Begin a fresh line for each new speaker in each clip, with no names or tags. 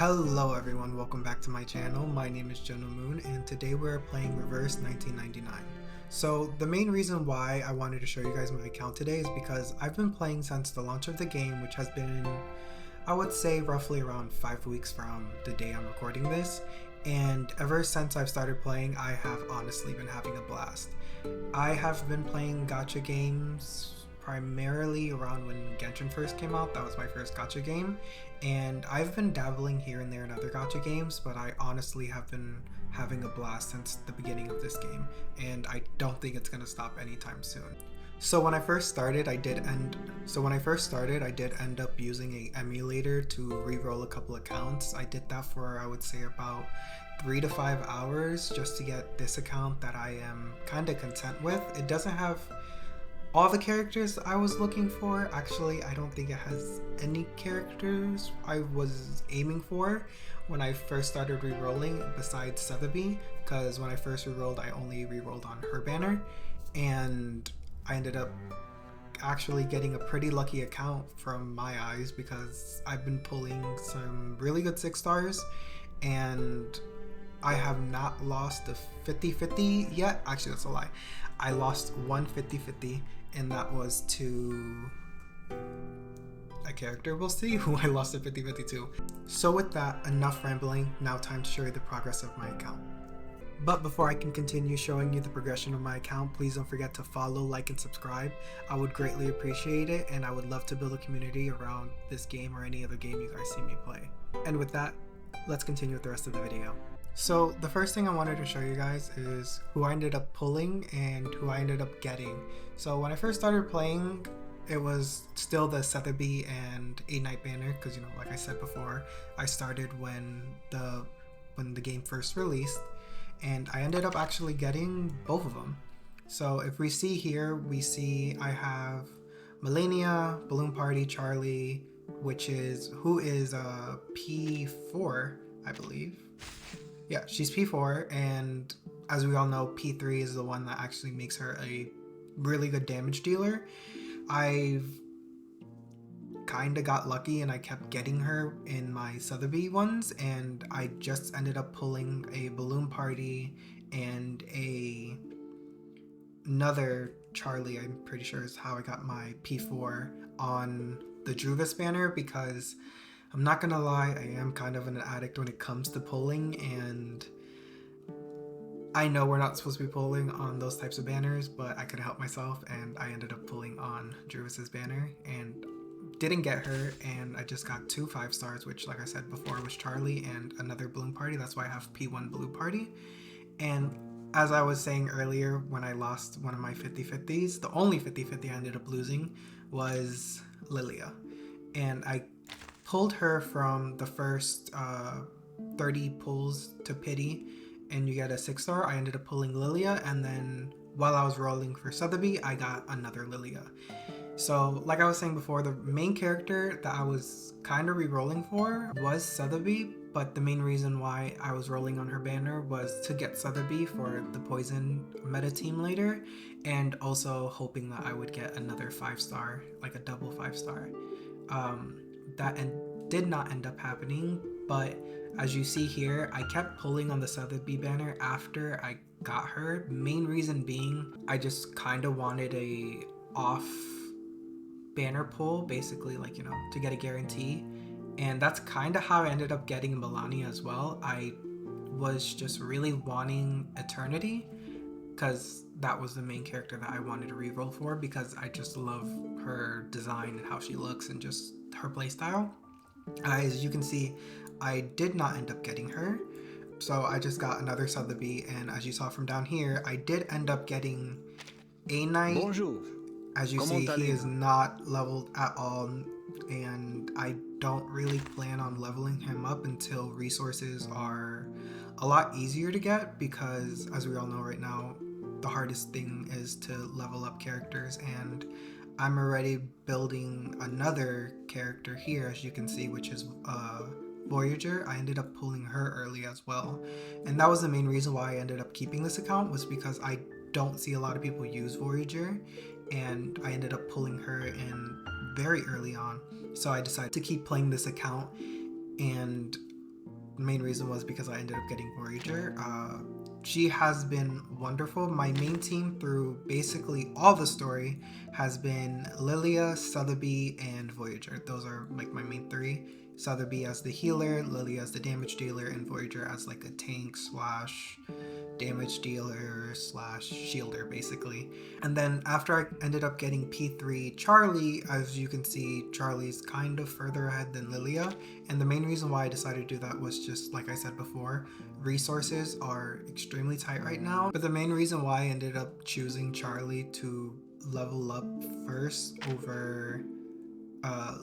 Hello everyone, welcome back to my channel. My name is General Moon and today we're playing Reverse 1999. So the main reason why I wanted to show you guys my account today is because I've been playing since the launch of the game, which has been, I would say, roughly around 5 weeks from the day I'm recording this. And ever since I've started playing, I have honestly been having a blast. I have been playing gacha games primarily around when Genshin first came out. That was my first gacha game, and I've been dabbling here and there in other gacha games, but I honestly have been having a blast since the beginning of this game, and I don't think it's gonna stop anytime soon. So when I first started, I did end up using a emulator to re-roll a couple accounts. I did that for, I would say, about 3 to 5 hours just to get this account that I am kind of content with. It doesn't have all the characters I was looking for. Actually, I don't think it has any characters I was aiming for when I first started re-rolling besides Sotheby, because when I first re-rolled, I only re-rolled on her banner, and I ended up actually getting a pretty lucky account from my eyes because I've been pulling some really good 6 stars and I have not lost a 50-50 yet. Actually, that's a lie. I lost one 50-50 and that was to a character. We'll see who I lost a 50-50 to. So with that, enough rambling. Now time to show you the progress of my account. But before I can continue showing you the progression of my account, please don't forget to follow, like, and subscribe. I would greatly appreciate it, and I would love to build a community around this game or any other game you guys see me play. And with that, let's continue with the rest of the video. So the first thing I wanted to show you guys is who I ended up pulling and who I ended up getting. So when I first started playing, it was still the Sotheby and A Knight banner, because, you know, like I said before, I started when the game first released, and I ended up actually getting both of them. So if we see here, we see I have Malenia, Balloon Party, Charlie, who is P4, I believe. Yeah, she's P4, and as we all know, P3 is the one that actually makes her a really good damage dealer. I've kind of got lucky and I kept getting her in my Sotheby ones, and I just ended up pulling a Balloon Party and another Charlie, I'm pretty sure is how I got my P4 on the Druvis banner, because I'm not gonna lie, I am kind of an addict when it comes to pulling, and I know we're not supposed to be pulling on those types of banners, but I couldn't help myself and I ended up pulling on Druvis's banner and didn't get her, and I just got 2 5 stars, which, like I said before, was Charlie and another Balloon Party. That's why I have P1 Balloon Party. And as I was saying earlier, when I lost one of my 50-50s, the only 50-50 I ended up losing was Lilia, and I pulled her from the first 30 pulls to pity and you get a 6 star. I ended up pulling Lilia, and then while I was rolling for Sotheby, I got another Lilia. So like I was saying before, the main character that I was kind of re-rolling for was Sotheby, but the main reason why I was rolling on her banner was to get Sotheby for the poison meta team later, and also hoping that I would get another 5 star, like a double 5 star. That did not end up happening, but as you see here, I kept pulling on the Sotheby banner after I got her. Main reason being, I just kind of wanted a off banner pull, basically, like, you know, to get a guarantee, and that's kind of how I ended up getting Melania as well. I was just really wanting Eternity because that was the main character that I wanted to reroll for, because I just love her design and how she looks and just her playstyle. As you can see, I did not end up getting her, so I just got another Sotheby, and as you saw from down here, I did end up getting A Knight.
Bonjour.
As you see, he is not leveled at all, and I don't really plan on leveling him up until resources are a lot easier to get, because as we all know right now, the hardest thing is to level up characters, and I'm already building another character here, as you can see, which is Voyager. I ended up pulling her early as well, and that was the main reason why I ended up keeping this account, was because I don't see a lot of people use Voyager, and I ended up pulling her in very early on. So I decided to keep playing this account, and main reason was because I ended up getting Voyager. She has been wonderful. My main team through basically all the story has been Lilia, Sotheby, and Voyager. Those are like my main three. Sotheby as the healer, Lilia as the damage dealer, and Voyager as like a tank slash damage dealer slash shielder basically. And then after I ended up getting P3 Charlie, as you can see, Charlie's kind of further ahead than Lilia. And the main reason why I decided to do that was just like I said before, resources are extremely tight right now. But the main reason why I ended up choosing Charlie to level up first over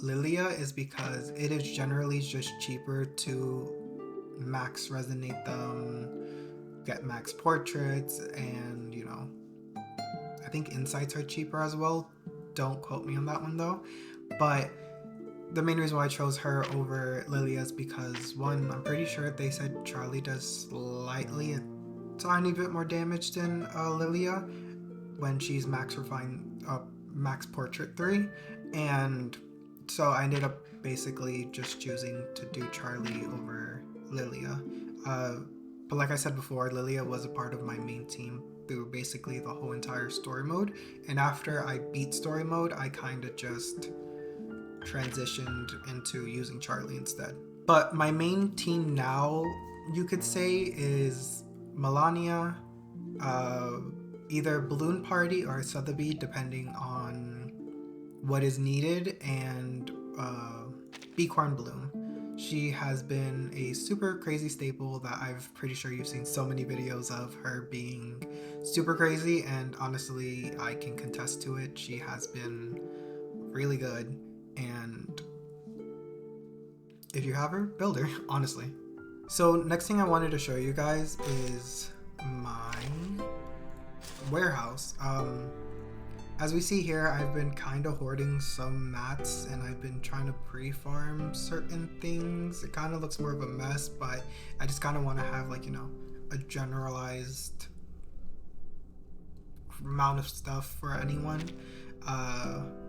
Lilia is because it is generally just cheaper to max resonate them, get max portraits, and you know, I think insights are cheaper as well. Don't quote me on that one though. But the main reason why I chose her over Lilia is because one, I'm pretty sure they said Charlie does slightly a tiny bit more damage than Lilia when she's max portrait 3, and so I ended up basically just choosing to do Charlie over Lilia. But like I said before, Lilia was a part of my main team through basically the whole entire story mode. And after I beat story mode, I kind of just transitioned into using Charlie instead. But my main team now, you could say, is Melania, either Balloon Party or Sotheby, depending on what is needed, and Beacorn Bloom. She has been a super crazy staple that I'm pretty sure you've seen so many videos of her being super crazy, and honestly I can contest to it. She has been really good, and if you have her, build her, honestly. So next thing I wanted to show you guys is my warehouse. As we see here, I've been kind of hoarding some mats, and I've been trying to pre-farm certain things. It kind of looks more of a mess, but I just kind of want to have, like, you know, a generalized amount of stuff for anyone.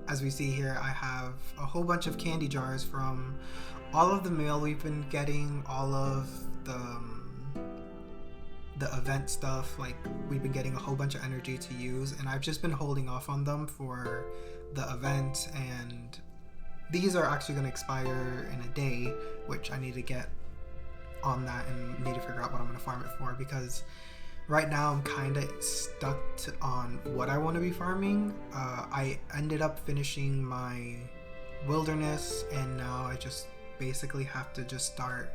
As we see here, I have a whole bunch of candy jars from all of the mail we've been getting, all of the event stuff. Like, we've been getting a whole bunch of energy to use, and I've just been holding off on them for the event, and these are actually going to expire in a day, which I need to get on that and need to figure out what I'm going to farm it for, because right now I'm kind of stuck on what I want to be farming. I ended up finishing my wilderness, and now I just basically have to just start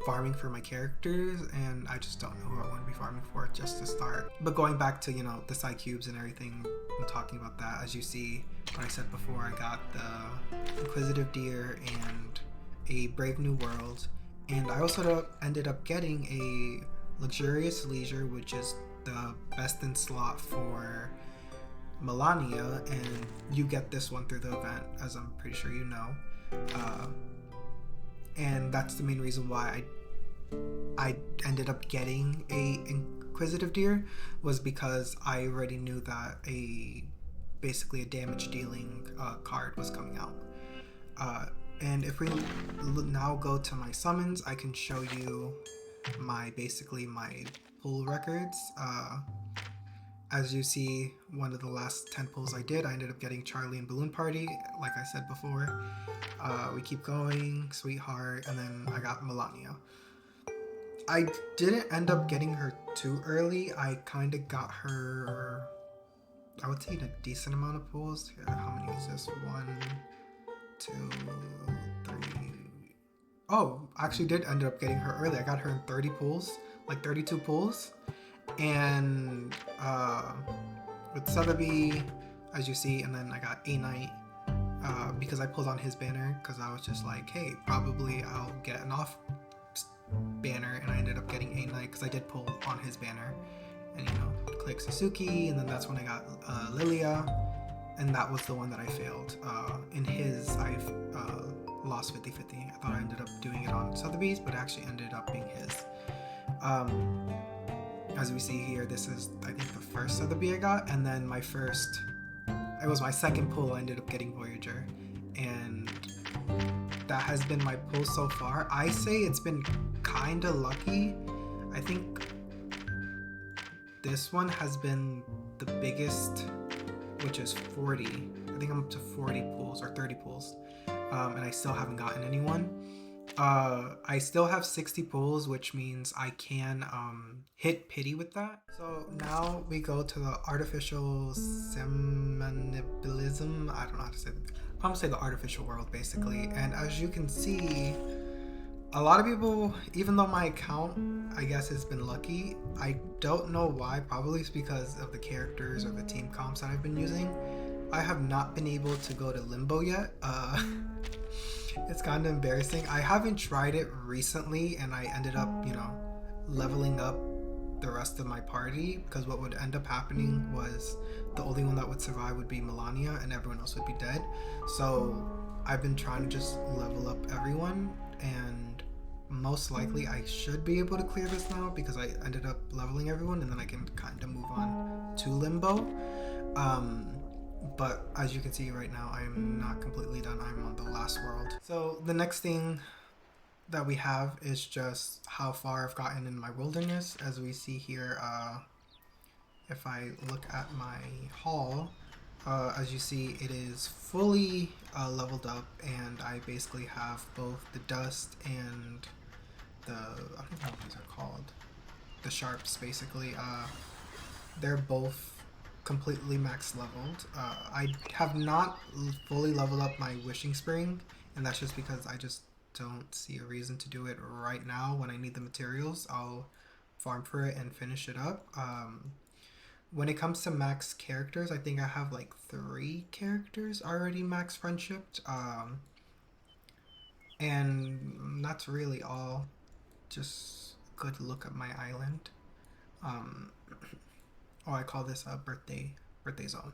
farming for my characters, and I just don't know who I want to be farming for just to start. But going back to, you know, the side cubes and everything, I'm talking about that. As you see, what I said before, I got the Inquisitive Deer and a Brave New World, and I also ended up getting a Luxurious Leisure, which is the best in slot for Melania, and you get this one through the event, as I'm pretty sure you know. And that's the main reason why I ended up getting a Inquisitive Deer, was because I already knew that basically a damage dealing card was coming out. And if we now go to my summons, I can show you basically my pull records. As you see, one of the last 10 pulls I did, I ended up getting Charlie and Balloon Party, like I said before. We keep going, Sweetheart, and then I got Melania. I didn't end up getting her too early. I kind of got her, I would say, in a decent amount of pulls. How many is this? 1, 2, 3. Oh, I actually did end up getting her early. I got her in 30 pulls, like 32 pulls. And with Sotheby, as you see, and then I got A-Knight because I pulled on his banner, because I was just like, hey, probably I'll get an off banner, and I ended up getting A-Knight because I did pull on his banner. And, you know, click Sasuke, and then that's when I got Lilia, and that was the one that I failed. In his, I've lost 50-50. I thought I ended up doing it on Sotheby's, but it actually ended up being his. As we see here, this is, I think, the first Sotheby I got, and then it was my second pull, I ended up getting Voyager. And that has been my pull so far. I say it's been kind of lucky. I think this one has been the biggest, which is 40. I think I'm up to 40 pulls or 30 pulls, and I still haven't gotten anyone. I still have 60 pulls, which means I can hit pity with that. So now we go to the artificial semanibilism. I don't know how to say it. I'm gonna say the artificial world basically. And as you can see, a lot of people, even though my account, I guess, has been lucky, I don't know why. Probably it's because of the characters or the team comps that I've been using. I have not been able to go to Limbo yet. It's kind of embarrassing. I haven't tried it recently, and I ended up, you know, leveling up the rest of my party, because what would end up happening was the only one that would survive would be Melania and everyone else would be dead. So I've been trying to just level up everyone, and most likely I should be able to clear this now because I ended up leveling everyone, and then I can kind of move on to Limbo. But as you can see right now, I'm not completely done. I'm on the last world. So the next thing that we have is just how far I've gotten in my wilderness. As we see here, if I look at my haul, as you see, it is fully leveled up, and I basically have both the dust and the, I don't know what these are called, the sharps basically. They're both completely max leveled. I have not fully leveled up my wishing spring, and that's just because I just don't see a reason to do it right now. When I need the materials, I'll farm for it and finish it up. When it comes to max characters, I think I have like 3 characters already max friendshipped, and that's really all. Just a good look at my island. Oh, I call this a birthday zone.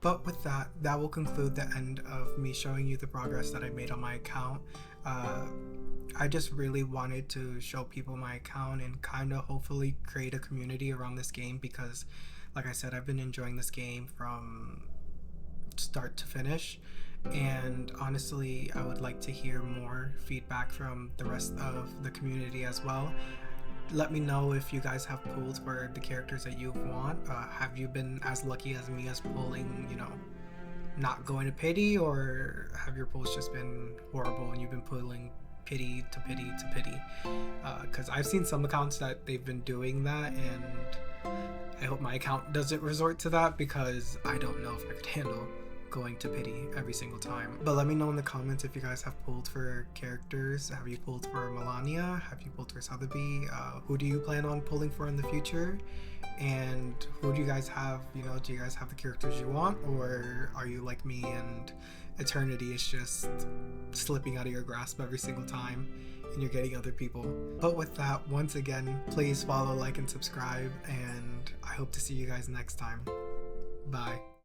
But with that, that will conclude the end of me showing you the progress that I made on my account. I just really wanted to show people my account and kind of hopefully create a community around this game, because like I said, I've been enjoying this game from start to finish, and honestly I would like to hear more feedback from the rest of the community as well. Let me know if you guys have pulled for the characters that you want. Have you been as lucky as me as pulling, you know, not going to pity, or have your pulls just been horrible and you've been pulling pity to pity to pity? Because I've seen some accounts that they've been doing that, and I hope my account doesn't resort to that, because I don't know if I could handle going to pity every single time. But let me know in the comments if you guys have pulled for characters. Have you pulled for Melania? Have you pulled for Sotheby? Who do you plan on pulling for in the future? And who do you guys have, you know, do you guys have the characters you want, or are you like me and Eternity is just slipping out of your grasp every single time and you're getting other people? But with that, once again, please follow, like, and subscribe, and I hope to see you guys next time. Bye.